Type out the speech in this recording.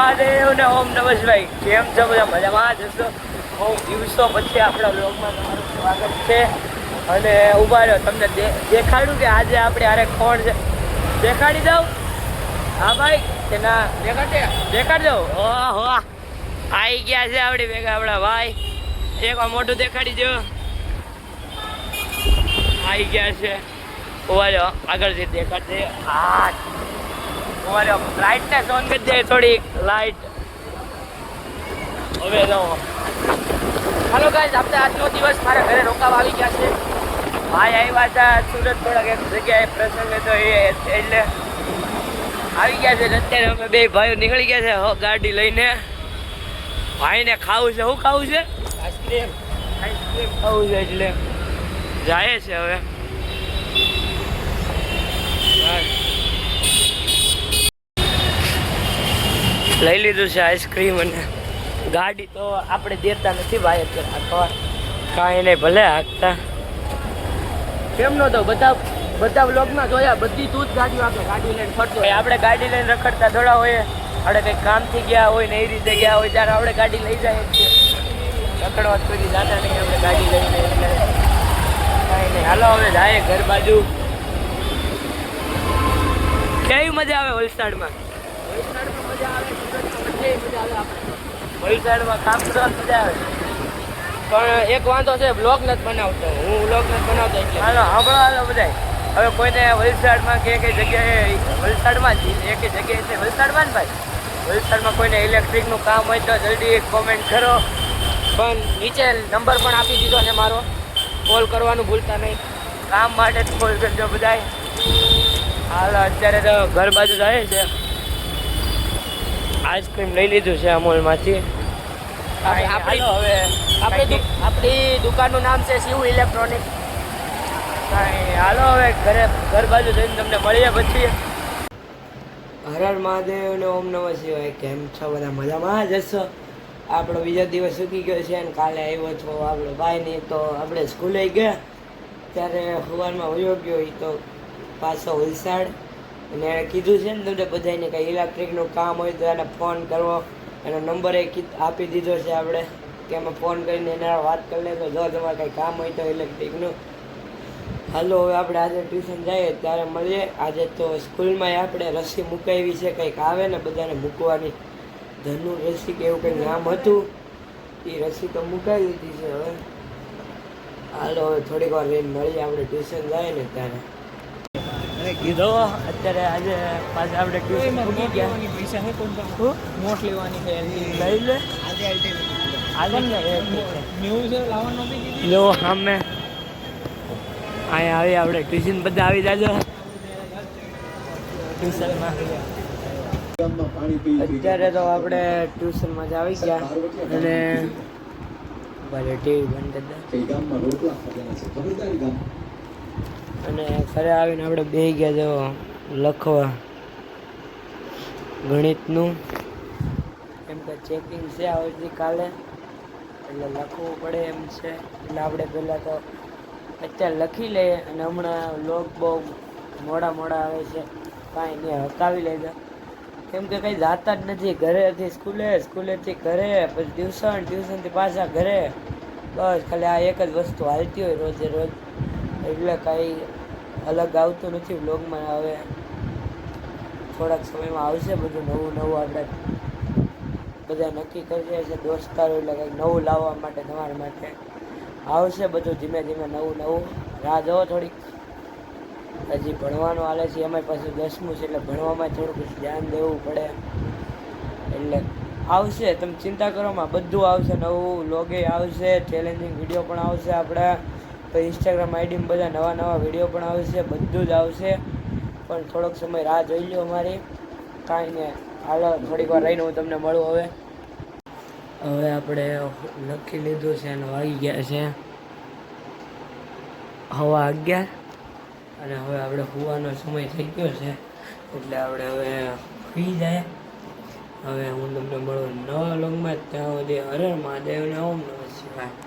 મહાદેવ ને ઓમ નમઃ. કેમ છો બધા? મજામાં જશો? બહુ દિવસો પછી આપણા બ્લોગમાં તમારું સ્વાગત છે. અને ઉભા રહ્યો, તમને દેખાડું કે આજે આપણે આરે કોણ છે. દેખાડી દઉં? હા ભાઈ કે ના દેખાડ દઉં? ઓહો, આવી ગયા છે આપણી ભેગા આપણા ભાઈ. એક મોટું દેખાડી દો. આવી ગયા છે. ઉભા રહ્યો, આગળથી દેખાડજે. હા, લાઇટને ઓન કરી દે થોડીક લાઇટ. હવે જો હાલો ગાઈસ, આપણે આજનો દિવસ મારા ઘરે રોકાવા આવી ગયા છે. ભાઈ આવ્યા હતા સુરત, થોડાક એક જગ્યાએ પ્રસંગ હતો એટલે આવી ગયા છે. અત્યારે અમે બે ભાઈઓ નીકળી ગયા છે ગાડી લઈને. ભાઈને ખાવું છે. શું ખાવું છે? આઈસ્ક્રીમ ખાવું છે એટલે જાય છે. હવે લઈ લીધું છે આઈસ્ક્રીમ. અને ગાડી તો આપણે દેતા નથી ભાઈ અત્યારે હાંકવા. કાંઈ નહીં, ભલે હાંકતા. કેમ નો તો બધા વ્લોગમાં જોયા, બધી તું જ ગાડી વાગે, ગાડી લઈને ફરતો હોય. આપણે ગાડી લઈને રખડતા થોડા હોય. આપણે કંઈક કામથી ગયા હોય ને એ રીતે ગયા હોય ત્યારે આપણે ગાડી લઈ જાય છીએ. રખડવા કોઈ જાતા નહીં આપણે ગાડી લઈને. એટલે કાંઈ નહીં, હાલો હવે જાય ઘર બાજુ. કેવી મજા આવે વલસાડમાં? વલસાડમાં મજા આવે, સુરતમાં મજા આવે. આપણે વલસાડમાં કામ કરવાની મજા આવે. પણ એક વાંધો છે, બ્લોગ નથી બનાવતો હું. બ્લોગ નથી બનાવતો એટલે હાલો હાલો બધા. હવે કોઈને વલસાડમાં કે કઈ જગ્યાએ, વલસાડમાં જ એક જગ્યાએ છે વલસાડમાં ને ભાઈ, વલસાડમાં કોઈને ઇલેક્ટ્રિકનું કામ હોય તો જલ્દી કોમેન્ટ કરો. પણ નીચે નંબર પણ આપી દીધો છે મારો, કોલ કરવાનું ભૂલતા નહીં. કામ માટે જ કોલ કરજો બધાય. હાલ અત્યારે તો ઘર બાજુ જાય છે. આઈસ્ક્રીમ લઈ લીધું છે અમૂલમાંથી. આપણી દુકાનનું નામ છે શિવ ઇલેક્ટ્રોનિક. કાંઈ હાલો હવે ઘર બાજુ જઈને તમને મળીએ પછી. હર હર મહાદેવ ને ઓમ નમઃ શિવાય. કેમ છો બધા? મજામાં જશો? આપણો બીજો દિવસ ચૂકી ગયો છે અને કાલે આવ્યો છો આપણો ભાઈની. તો આપણે સ્કૂલે ગયા ત્યારે સવારમાં વયો ગયો એ તો પાછો વલસાડ. અને એણે કીધું છે ને તમને બધાને કંઈ ઇલેક્ટ્રિકનું કામ હોય તો એને ફોન કરવો. એનો નંબર આપી દીધો છે આપણે, કે અમે ફોન કરીને એના વાત કરી લેજો જો તમારે કંઈ કામ હોય તો ઇલેક્ટ્રિકનું. હાલો હવે આપણે આજે ટ્યુશન જઈએ ત્યારે મળીએ. આજે તો સ્કૂલમાં આપણે રસી મુકાવી છે, કંઈક આવે ને બધાને મૂકવાની, ધનુ રસી કે એવું કંઈક નામ હતું. એ રસી તો મુકાવી દીધી છે. હવે હાલો હવે થોડીક વાર રહીને મળીએ. આપણે ટ્યુશન જાય ને ત્યારે કીધો. અત્યારે આજે પાછા આપણે ટ્યુશન મૂકી ગયા. પૈસા છે નોટ લેવાની છે, લઈ લે આજે ને ન્યૂ છે લાવવાનું નથી. લો સામે અહીંયા આવી આપણે ટ્યુશન બધા આવી જાજો ટ્યુશનમાં. અત્યારે તો આપણે ટ્યુશનમાં જ આવી ગયા અને ભલે ટીવી બંધ કરી દે. અને ઘરે આવીને આપણે બેસી ગયા જો લખવા ગણિતનું. કેમ કે ચેકિંગ છે આવતીકાલે એટલે લખવું પડે એમ છે. એટલે આપણે પહેલાં તો અત્યારે લખી લઈએ. અને હમણાં લોક બહુ મોડા આવે છે, કાંઈ નહીં હકાવી લેજો. કેમ કે કંઈ જાતા જ નથી. ઘરેથી સ્કૂલેથી ઘરે, પછી ટ્યુશનથી પાછા ઘરે. બસ ખાલી આ એક જ વસ્તુ હાલતી હોય રોજે રોજ. એટલે કાંઈ અલગ આવતું નથી બ્લોગમાં. હવે થોડાક સમયમાં આવશે બધું નવું. આપણે બધા નક્કી કરી રહ્યા છે દોસ્તારો, એટલે કંઈક નવું લાવવા માટે તમારા માટે આવશે બધું ધીમે ધીમે નવું. રાહ જોવો થોડીક. હજી ભણવાનું હાલે છે, એમાંય પાછું 10મું છે એટલે ભણવામાં થોડુંક ધ્યાન દેવું પડે. એટલે આવશે, તમે ચિંતા કરોમાં બધું આવશે નવું. લોગે આવશે, ચેલેન્જિંગ વિડીયો પણ આવશે. આપણે તો ઇન્સ્ટાગ્રામ આઈડીમાં બધા નવા વિડીયો પણ આવશે, બધું જ આવશે. પણ થોડોક સમય રાહ જોઈ લો અમારી. કાંઈ નહીં, હાલો થોડીક વાર રહીને હું તમને મળું. હવે આપણે લખી લીધું છે અને વાગી ગયા છે 11:15. અને હવે આપણે સુવાનો સમય થઈ ગયો છે એટલે આપણે હવે સુઈ જાય. હવે હું તમને મળું નવા વ્લોગમાં. ત્યાં સુધી હર હર મહાદેવ ને ઓમ નમઃ શિવાય.